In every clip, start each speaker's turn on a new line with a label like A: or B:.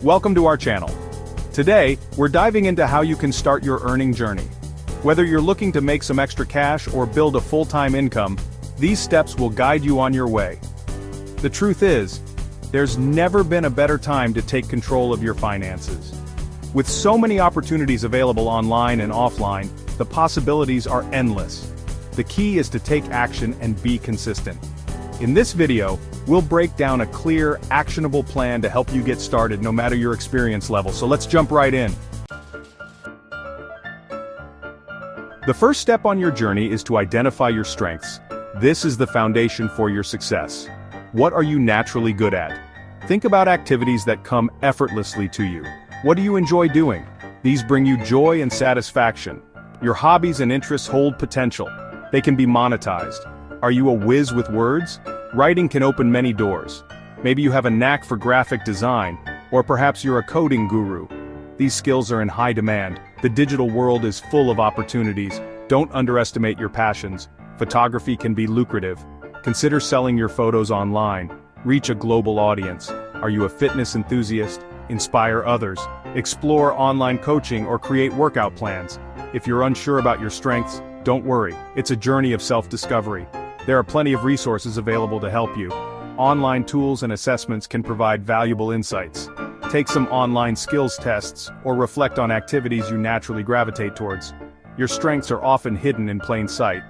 A: Welcome to our channel. Today, we're diving into how you can start your earning journey. Whether you're looking to make some extra cash or build a full-time income, these steps will guide you on your way. The truth is, there's never been a better time to take control of your finances. With so many opportunities available online and offline, the possibilities are endless. The key is to take action and be consistent. In this video, we'll break down a clear, actionable plan to help you get started no matter your experience level, so let's jump right in. The first step on your journey is to identify your strengths. This is the foundation for your success. What are you naturally good at? Think about activities that come effortlessly to you. What do you enjoy doing? These bring you joy and satisfaction. Your hobbies and interests hold potential. They can be monetized. Are you a whiz with words? Writing can open many doors. Maybe you have a knack for graphic design, or perhaps you're a coding guru. These skills are in high demand. The digital world is full of opportunities. Don't underestimate your passions. Photography can be lucrative. Consider selling your photos online. Reach a global audience. Are you a fitness enthusiast? Inspire others. Explore online coaching or create workout plans. If you're unsure about your strengths, don't worry. It's a journey of self-discovery. There are plenty of resources available to help you. Online tools and assessments can provide valuable insights. Take some online skills tests, or reflect on activities you naturally gravitate towards. Your strengths are often hidden in plain sight.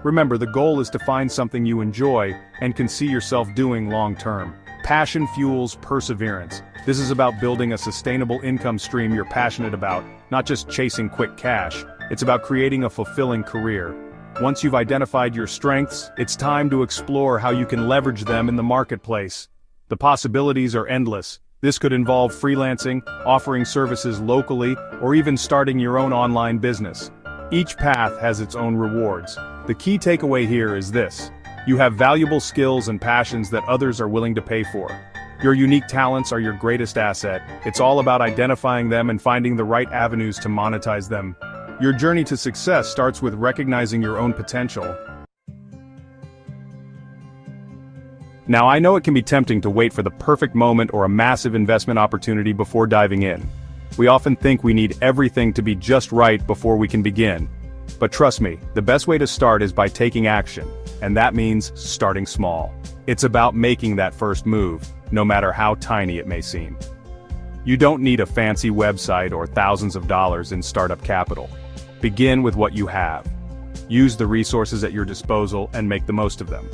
A: Remember, the goal is to find something you enjoy and can see yourself doing long-term. Passion fuels perseverance. This is about building a sustainable income stream you're passionate about, not just chasing quick cash. It's about creating a fulfilling career. Once you've identified your strengths, it's time to explore how you can leverage them in the marketplace. The possibilities are endless. This could involve freelancing, offering services locally, or even starting your own online business. Each path has its own rewards. The key takeaway here is this: you have valuable skills and passions that others are willing to pay for. Your unique talents are your greatest asset. It's all about identifying them and finding the right avenues to monetize them. Your journey to success starts with recognizing your own potential. Now, I know it can be tempting to wait for the perfect moment or a massive investment opportunity before diving in. We often think we need everything to be just right before we can begin. But trust me, the best way to start is by taking action, and that means starting small. It's about making that first move, no matter how tiny it may seem. You don't need a fancy website or thousands of dollars in startup capital. Begin with what you have. Use the resources at your disposal and make the most of them.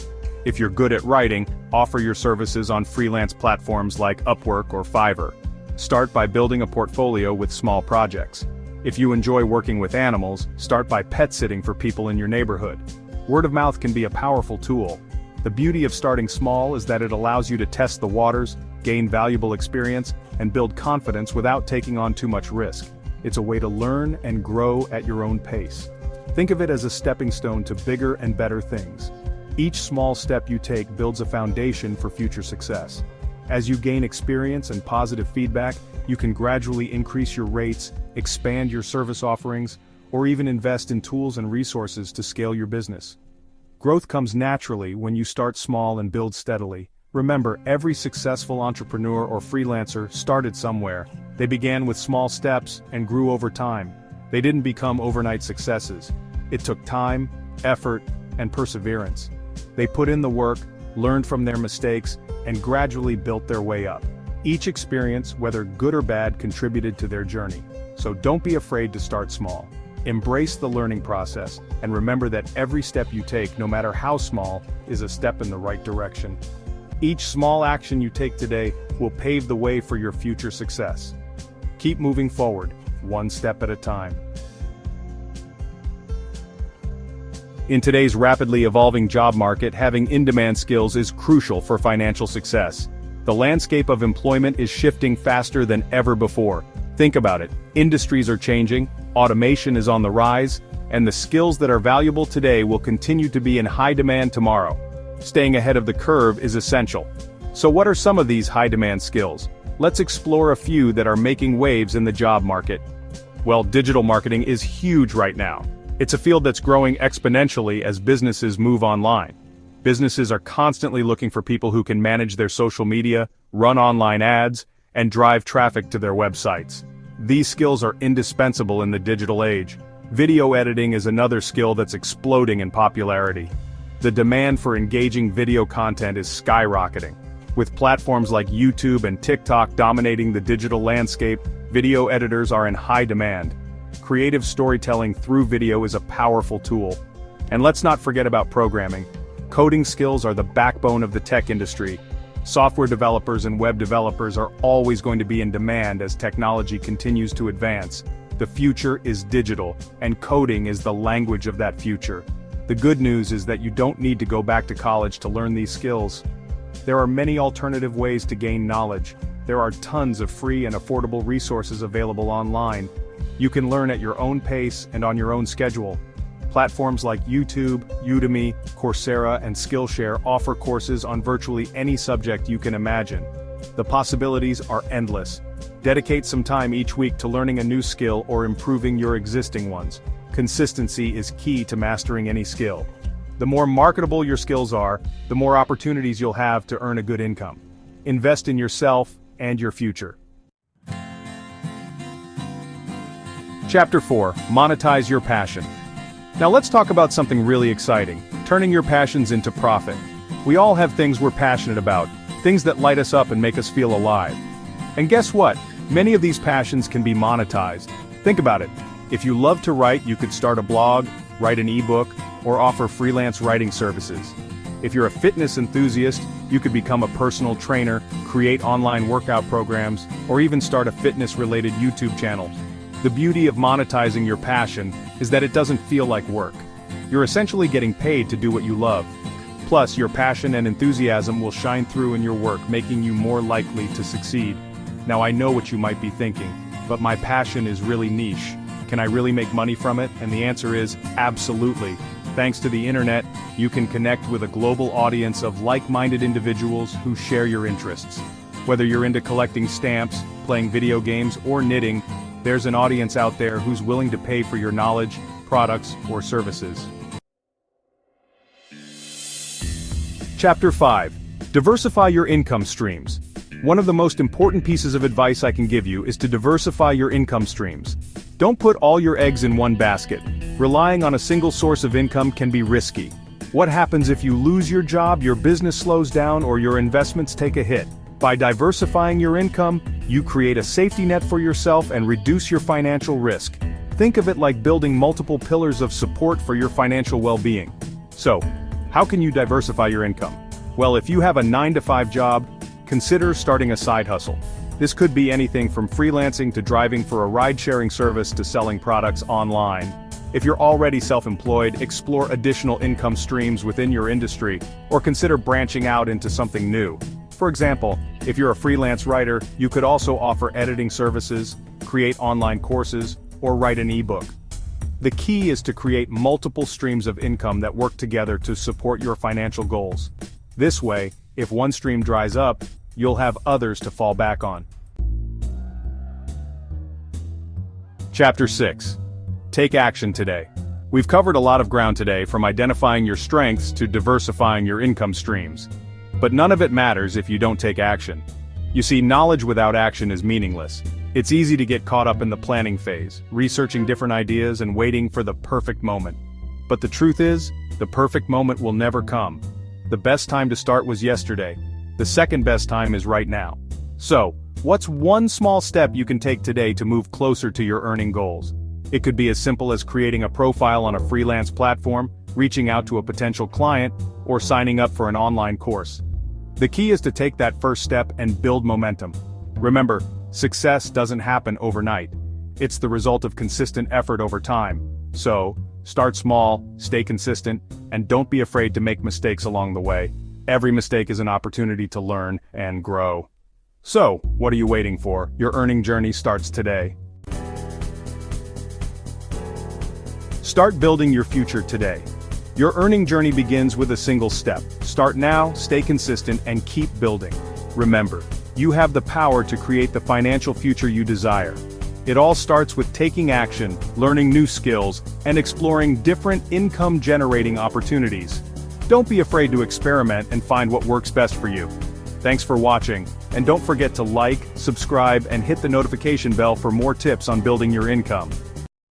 A: If you're good at writing, offer your services on freelance platforms like Upwork or Fiverr. Start by building a portfolio with small projects. If you enjoy working with animals, start by pet sitting for people in your neighborhood. Word of mouth can be a powerful tool. The beauty of starting small is that it allows you to test the waters, gain valuable experience, and build confidence without taking on too much risk. It's a way to learn and grow at your own pace. Think of it as a stepping stone to bigger and better things. Each small step you take builds a foundation for future success. As you gain experience and positive feedback, you can gradually increase your rates, expand your service offerings, or even invest in tools and resources to scale your business. Growth comes naturally when you start small and build steadily. Remember, every successful entrepreneur or freelancer started somewhere. They began with small steps and grew over time. They didn't become overnight successes. It took time, effort, and perseverance. They put in the work, learned from their mistakes, and gradually built their way up. Each experience, whether good or bad, contributed to their journey. So don't be afraid to start small. Embrace the learning process, and remember that every step you take, no matter how small, is a step in the right direction. Each small action you take today will pave the way for your future success. Keep moving forward, one step at a time. In today's rapidly evolving job market, having in-demand skills is crucial for financial success. The landscape of employment is shifting faster than ever before. Think about it. Industries are changing, automation is on the rise, and the skills that are valuable today will continue to be in high demand tomorrow. Staying ahead of the curve is essential. So what are some of these high-demand skills? Let's explore a few that are making waves in the job market. Well, digital marketing is huge right now. It's a field that's growing exponentially as businesses move online. Businesses are constantly looking for people who can manage their social media, run online ads, and drive traffic to their websites. These skills are indispensable in the digital age. Video editing is another skill that's exploding in popularity. The demand for engaging video content is skyrocketing. With platforms like YouTube and TikTok dominating the digital landscape, video editors are in high demand. Creative storytelling through video is a powerful tool. And let's not forget about programming. Coding skills are the backbone of the tech industry. Software developers and web developers are always going to be in demand as technology continues to advance. The future is digital, and coding is the language of that future. The good news is that you don't need to go back to college to learn these skills. There are many alternative ways to gain knowledge. There are tons of free and affordable resources available online. You can learn at your own pace and on your own schedule. Platforms like YouTube, Udemy, Coursera, and Skillshare offer courses on virtually any subject you can imagine. The possibilities are endless. Dedicate some time each week to learning a new skill or improving your existing ones. Consistency is key to mastering any skill. The more marketable your skills are, the more opportunities you'll have to earn a good income. Invest in yourself and your future. Chapter 4: Monetize your passion. Now let's talk about something really exciting, turning your passions into profit. We all have things we're passionate about, things that light us up and make us feel alive. And guess what? Many of these passions can be monetized. Think about it. If you love to write, you could start a blog, write an ebook, or offer freelance writing services. If you're a fitness enthusiast, you could become a personal trainer, create online workout programs, or even start a fitness-related YouTube channel. The beauty of monetizing your passion is that it doesn't feel like work. You're essentially getting paid to do what you love. Plus, your passion and enthusiasm will shine through in your work, making you more likely to succeed. Now I know what you might be thinking, but my passion is really niche. Can I really make money from it? And the answer is absolutely. Thanks to the internet, you can connect with a global audience of like-minded individuals who share your interests. Whether you're into collecting stamps, playing video games, or knitting, there's an audience out there who's willing to pay for your knowledge, products, or services. Chapter 5: Diversify your income streams. One of the most important pieces of advice I can give you is to diversify your income streams. Don't put all your eggs in one basket. Relying on a single source of income can be risky. What happens if you lose your job, your business slows down, or your investments take a hit? By diversifying your income, you create a safety net for yourself and reduce your financial risk. Think of it like building multiple pillars of support for your financial well-being. So, how can you diversify your income? Well, if you have a 9-to-5 job, consider starting a side hustle. This could be anything from freelancing to driving for a ride-sharing service to selling products online. If you're already self-employed, explore additional income streams within your industry, or consider branching out into something new. For example, if you're a freelance writer, you could also offer editing services, create online courses, or write an ebook. The key is to create multiple streams of income that work together to support your financial goals. This way, if one stream dries up, you'll have others to fall back on. Chapter 6: Take action today. We've covered a lot of ground today, from identifying your strengths to diversifying your income streams. But none of it matters if you don't take action. You see, knowledge without action is meaningless. It's easy to get caught up in the planning phase, researching different ideas and waiting for the perfect moment. But the truth is, the perfect moment will never come. The best time to start was yesterday. The second best time is right now. So, what's one small step you can take today to move closer to your earning goals? It could be as simple as creating a profile on a freelance platform, reaching out to a potential client, or signing up for an online course. The key is to take that first step and build momentum. Remember, success doesn't happen overnight. It's the result of consistent effort over time. So, start small, stay consistent, and don't be afraid to make mistakes along the way. Every mistake is an opportunity to learn and grow. So, what are you waiting for? Your earning journey starts today. Start building your future today. Your earning journey begins with a single step. Start now, stay consistent, and keep building. Remember, you have the power to create the financial future you desire. It all starts with taking action, learning new skills, and exploring different income-generating opportunities. Don't be afraid to experiment and find what works best for you. Thanks for watching, and don't forget to like, subscribe, and hit the notification bell for more tips on building your income.